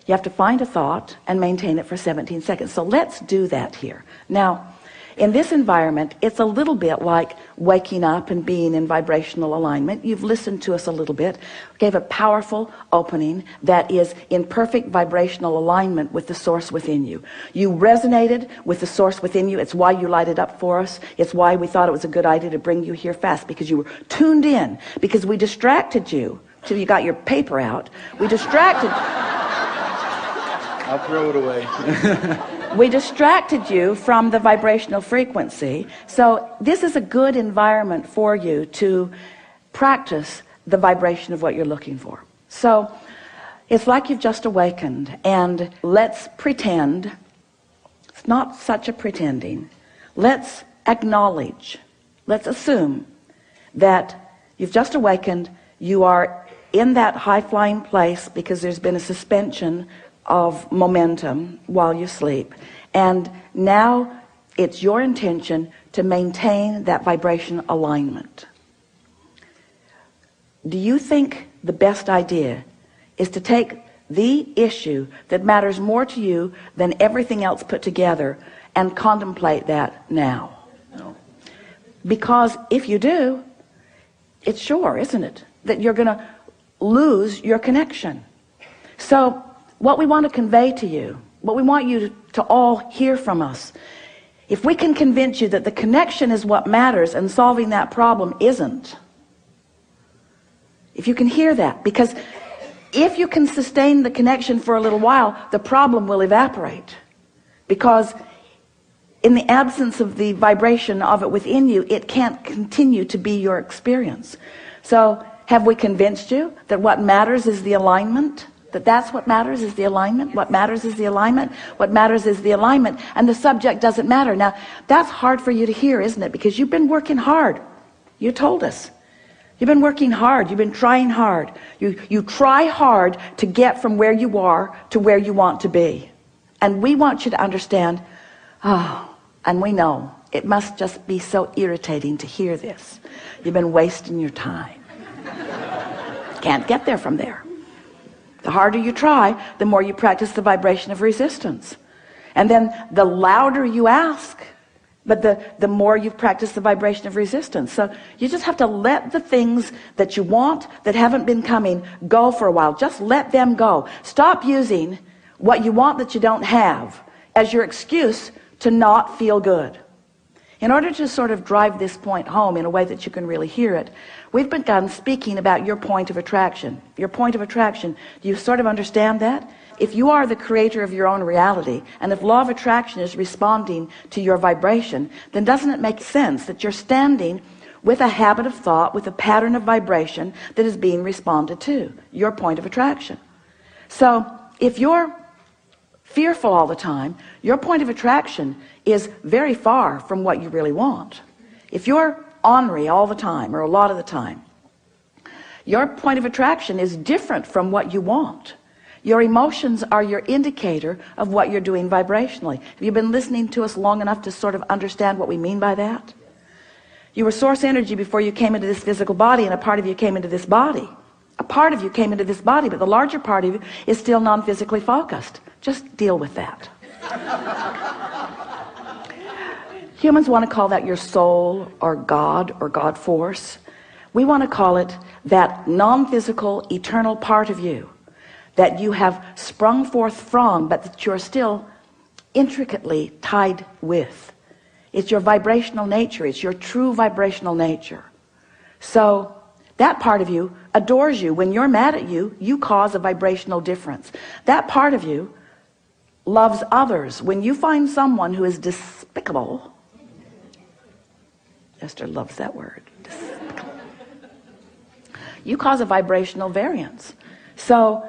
You have to find a thought and maintain it for 17 seconds. So let's do that here. Now, in this environment, it's a little bit like waking up and being in vibrational alignment. You've listened to us a little bit. We gave a powerful opening that is in perfect vibrational alignment with the source within you. You resonated with the source within you. It's why you lighted up for us. It's why we thought it was a good idea to bring you here fast, because you were tuned in, because we distracted you till you got your paper out. We distracted I'll throw it away. We distracted you from the vibrational frequency. So this is a good environment for you to practice the vibration of what you're looking for. So it's like you've just awakened, and let's pretend, it's not such a pretending, let's acknowledge, let's assume that you've just awakened, you are in that high-flying place because there's been a suspension of momentum while you sleep, and now it's your intention to maintain that vibration alignment. Do you think the best idea is to take the issue that matters more to you than everything else put together and contemplate that now? No. Because if you do, it's sure, isn't it, that you're going to lose your connection. So what we want to convey to you, what we want you to all hear from us, if we can convince you that the connection is what matters and solving that problem isn't, if you can hear that, because if you can sustain the connection for a little while, the problem will evaporate, because in the absence of the vibration of it within you, it can't continue to be your experience. So have we convinced you that what matters is the alignment? That's what matters is the alignment. What matters is the alignment. What matters is the alignment, and the subject doesn't matter. Now that's hard for you to hear, isn't it? Because you've been working hard. You told us you've been working hard. You've been trying hard. You try hard to get from where you are to where you want to be, and we want you to understand. And we know it must just be so irritating to hear this. You've been wasting your time. Can't get there from there. The harder you try, the more you practice the vibration of resistance. And then the louder you ask, but the more you've practiced the vibration of resistance. So you just have to let the things that you want that haven't been coming go for a while. Just let them go. Stop using what you want that you don't have as your excuse to not feel good. In order to sort of drive this point home in a way that you can really hear it, we've begun speaking about your point of attraction. Your point of attraction, do you sort of understand that? If you are the creator of your own reality, and if law of attraction is responding to your vibration, then doesn't it make sense that you're standing with a habit of thought, with a pattern of vibration that is being responded to, your point of attraction? So if you're fearful all the time, your point of attraction is very far from what you really want. If you're ornery all the time, or a lot of the time, your point of attraction is different from what you want. Your emotions are your indicator of what you're doing vibrationally. Have you been listening to us long enough to sort of understand what we mean by that? You were source energy before you came into this physical body, and a part of you came into this body. A part of you came into this body, but the larger part of you is still non-physically focused. Just deal with that. Humans want to call that your soul, or God force. We want to call it that non-physical eternal part of you that you have sprung forth from, but that you're still intricately tied with. It's your vibrational nature. It's your true vibrational nature. So that part of you adores you. When you're mad at you, you cause a vibrational difference. That part of you loves others. When you find someone who is despicable, Esther loves that word, despicable, you cause a vibrational variance. So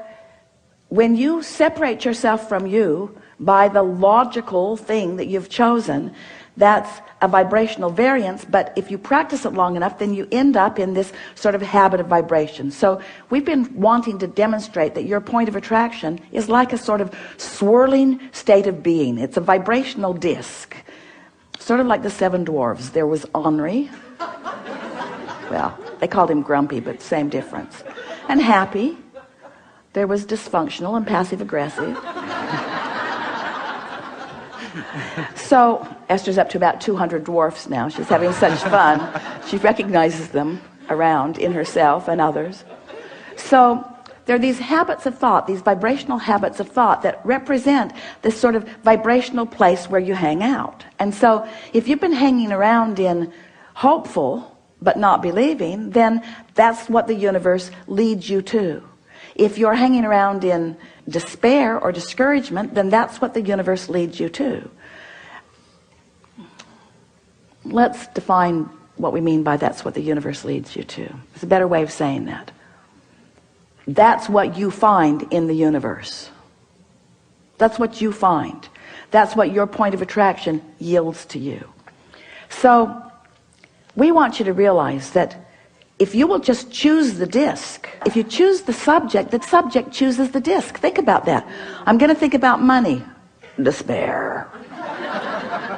when you separate yourself from you by the logical thing that you've chosen, that's a vibrational variance. But if you practice it long enough, then you end up in this sort of habit of vibration. So we've been wanting to demonstrate that your point of attraction is like a sort of swirling state of being. It's a vibrational disc, sort of like the seven dwarves. There was Henri, well, they called him grumpy, but same difference, and happy. There was dysfunctional and passive aggressive. So Esther's up to about 200 dwarfs now. She's having such fun. She recognizes them around in herself and others. So there are these habits of thought, these vibrational habits of thought that represent this sort of vibrational place where you hang out. And so if you've been hanging around in hopeful but not believing, then that's what the universe leads you to. If you're hanging around in despair or discouragement, then that's what the universe leads you to. Let's define what we mean by that's what the universe leads you to. It's a better way of saying that. That's what you find in the universe. That's what you find. That's what your point of attraction yields to you. So we want you to realize that if you will just choose the disc, if you choose the subject chooses the disc. Think about that. I'm going to think about money. Despair.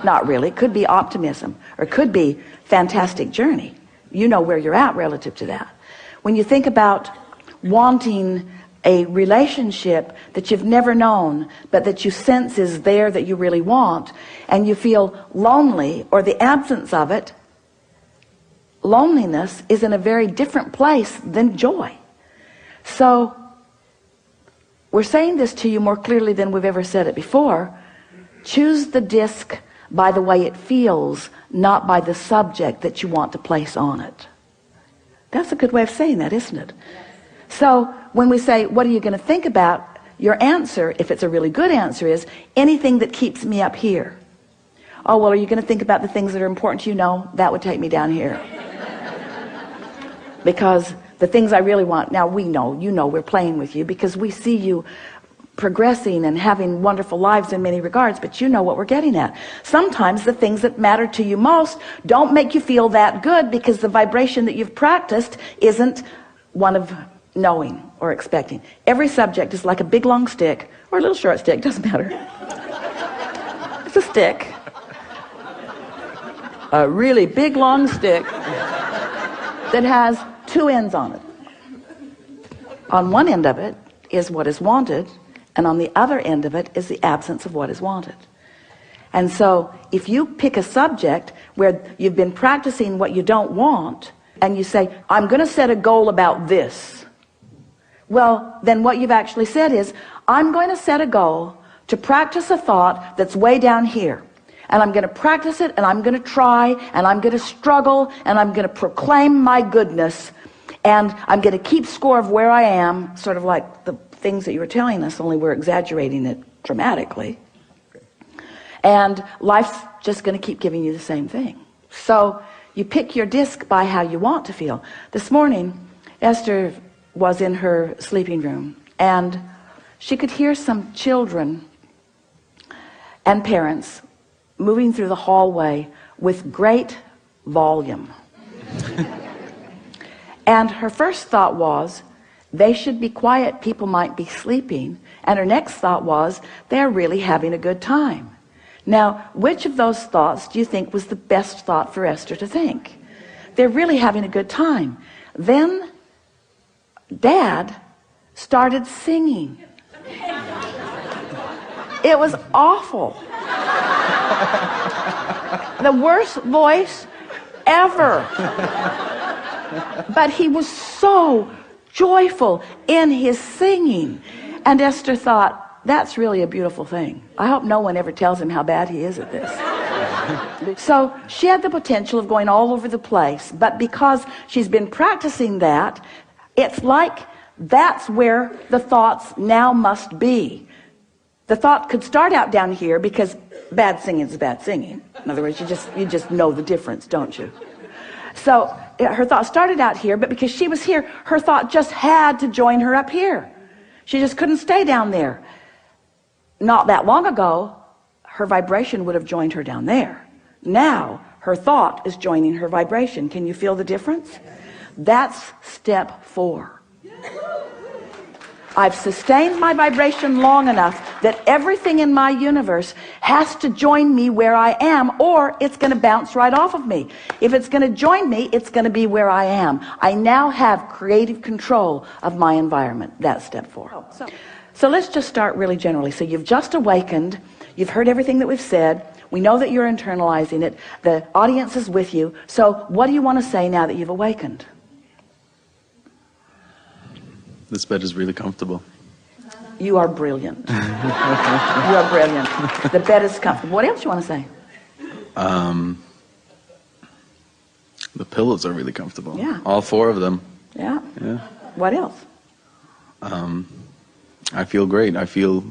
Not really. It could be optimism, or it could be fantastic journey. You know where you're at relative to that. When you think about wanting a relationship that you've never known, but that you sense is there, that you really want, and you feel lonely or the absence of it, loneliness is in a very different place than joy. So we're saying this to you more clearly than we've ever said it before. Choose the disc by the way it feels, not by the subject that you want to place on it. That's a good way of saying that, isn't it? So when we say, what are you going to think about? Your answer, if it's a really good answer, is anything that keeps me up here. Oh, well, are you going to think about the things that are important to you? No, that would take me down here. Because the things I really want, now we know, you know, we're playing with you because we see you progressing and having wonderful lives in many regards, but you know what we're getting at. Sometimes the things that matter to you most don't make you feel that good because the vibration that you've practiced isn't one of knowing or expecting. Every subject is like a big long stick or a little short stick, doesn't matter. It's a stick. A really big long stick that has two ends on it. On one end of it is what is wanted, and on the other end of it is the absence of what is wanted. And so if you pick a subject where you've been practicing what you don't want, and you say, I'm going to set a goal about this, well, then what you've actually said is, I'm going to set a goal to practice a thought that's way down here. And I'm going to practice it, and I'm going to try, and I'm going to struggle, and I'm going to proclaim my goodness, and I'm going to keep score of where I am, sort of like the things that you were telling us, only we're exaggerating it dramatically. And life's just going to keep giving you the same thing. So you pick your disc by how you want to feel. This morning, Esther was in her sleeping room, and she could hear some children and parents moving through the hallway with great volume. And her first thought was, they should be quiet, people might be sleeping. And her next thought was, they're really having a good time. Now, which of those thoughts do you think was the best thought for Esther to think? They're really having a good time. Then Dad started singing. It was awful. The worst voice ever. But he was so joyful in his singing. And Esther thought, that's really a beautiful thing. I hope no one ever tells him how bad he is at this. So she had the potential of going all over the place, but because she's been practicing that, it's like that's where the thoughts now must be. The thought could start out down here because bad singing is bad singing. In other words, you just know the difference, don't you? So her thought started out here, but because she was here, her thought just had to join her up here. She just couldn't stay down there. Not that long ago, her vibration would have joined her down there. Now, her thought is joining her vibration. Can you feel the difference? That's step 4. I've sustained my vibration long enough that everything in my universe has to join me where I am, or it's going to bounce right off of me. If it's going to join me, it's going to be where I am. I now have creative control of my environment. That's step 4. So let's just start really generally. So you've just awakened. You've heard everything that we've said. We know that you're internalizing it. The audience is with you. So what do you want to say now that you've awakened? This bed is really comfortable. You are brilliant. You are brilliant. The bed is comfortable. What else you want to say? The pillows are really comfortable. Yeah. All 4 of them. Yeah. Yeah. What else? I feel great. I feel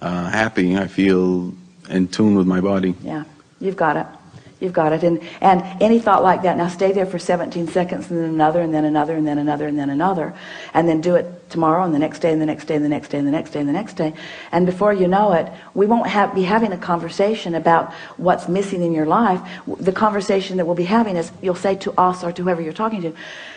happy. I feel in tune with my body. Yeah. You've got it. You've got it. And any thought like that, now stay there for 17 seconds, and then another, and then another, and then another, and then another, and then do it tomorrow, and the next day, and the next day, and the next day, and the next day, and the next day. And before you know it, we won't be having a conversation about what's missing in your life. The conversation that we'll be having is, you'll say to us or to whoever you're talking to,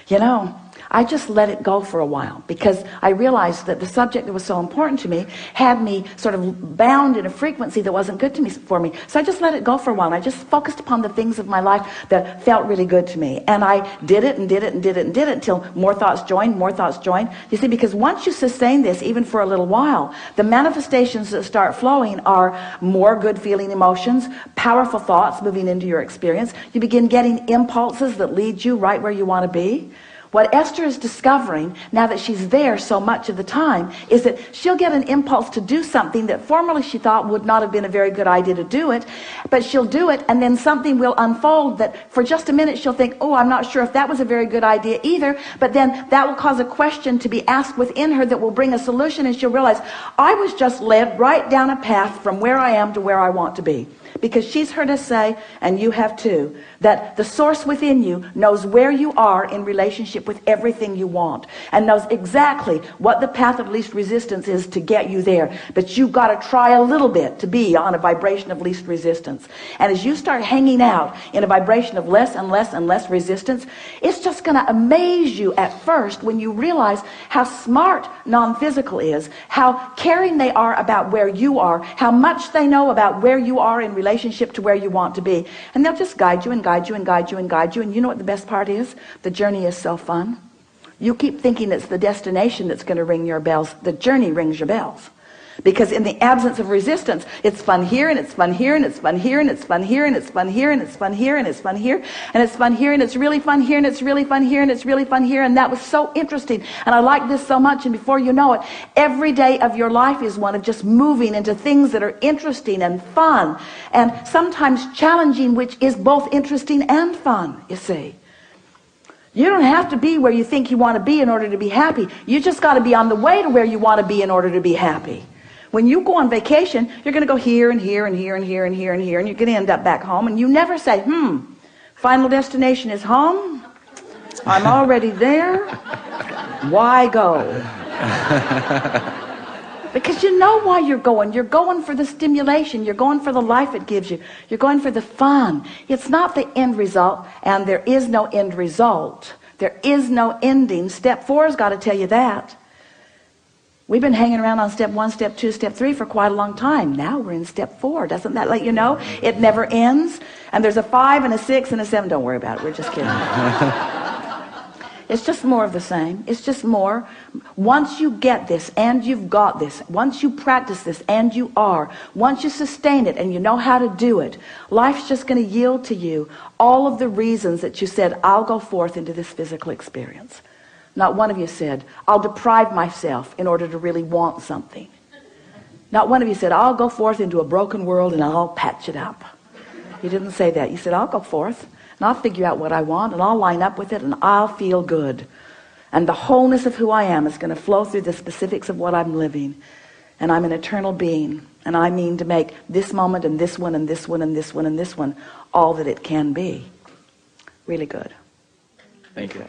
you know, I just let it go for a while, because I realized that the subject that was so important to me had me sort of bound in a frequency that wasn't good for me. So I just let it go for a while, and I just focused upon the things of my life that felt really good to me. And I did it and did it and did it and did it until more thoughts joined, more thoughts joined. You see, because once you sustain this, even for a little while, the manifestations that start flowing are more good feeling emotions, powerful thoughts moving into your experience. You begin getting impulses that lead you right where you want to be. What Esther is discovering, now that she's there so much of the time, is that she'll get an impulse to do something that formerly she thought would not have been a very good idea to do it, but she'll do it, and then something will unfold that for just a minute she'll think, oh, I'm not sure if that was a very good idea either, but then that will cause a question to be asked within her that will bring a solution, and she'll realize, I was just led right down a path from where I am to where I want to be. Because she's heard us say, and you have too, that the source within you knows where you are in relationship with everything you want, and knows exactly what the path of least resistance is to get you there. But you've got to try a little bit to be on a vibration of least resistance. And as you start hanging out in a vibration of less and less and less resistance, it's just going to amaze you at first when you realize how smart non-physical is, how caring they are about where you are, how much they know about where you are in relationship to where you want to be. And they'll just guide you and guide you and guide you and guide you. And you know what the best part is? The journey is so fun. You keep thinking it's the destination that's going to ring your bells. The journey rings your bells. Because in the absence of resistance, it's fun here, and it's fun here, and it's fun here, and it's fun here, and it's fun here, and it's fun here, and it's fun here, and it's fun here, and it's really fun here, and it's really fun here, and it's really fun here. And that was so interesting, and I like this so much. And before you know it, every day of your life is one of just moving into things that are interesting and fun, and sometimes challenging, which is both interesting and fun, you see. You don't have to be where you think you want to be in order to be happy. You just got to be on the way to where you want to be in order to be happy. When you go on vacation, you're going to go here and here and here and here and here and here, and you're going to end up back home, and you never say, final destination is home. I'm already there. Why go? Because you know why you're going. You're going for the stimulation. You're going for the life it gives you. You're going for the fun. It's not the end result, and there is no end result. There is no ending. Step 4 has got to tell you that. We've been hanging around on step 1, step 2, step 3 for quite a long time. Now we're in step 4. Doesn't that let you know? It never ends. And there's a 5 and a 6 and a 7. Don't worry about it. We're just kidding. It's just more of the same. It's just more. Once you get this and you've got this, once you practice this and you are, once you sustain it and you know how to do it, life's just going to yield to you all of the reasons that you said, I'll go forth into this physical experience. Not one of you said, I'll deprive myself in order to really want something. Not one of you said, I'll go forth into a broken world and I'll patch it up. You didn't say that. You said, I'll go forth and I'll figure out what I want and I'll line up with it and I'll feel good. And the wholeness of who I am is going to flow through the specifics of what I'm living. And I'm an eternal being. And I mean to make this moment and this one and this one and this one and this one all that it can be. Really good. Thank you.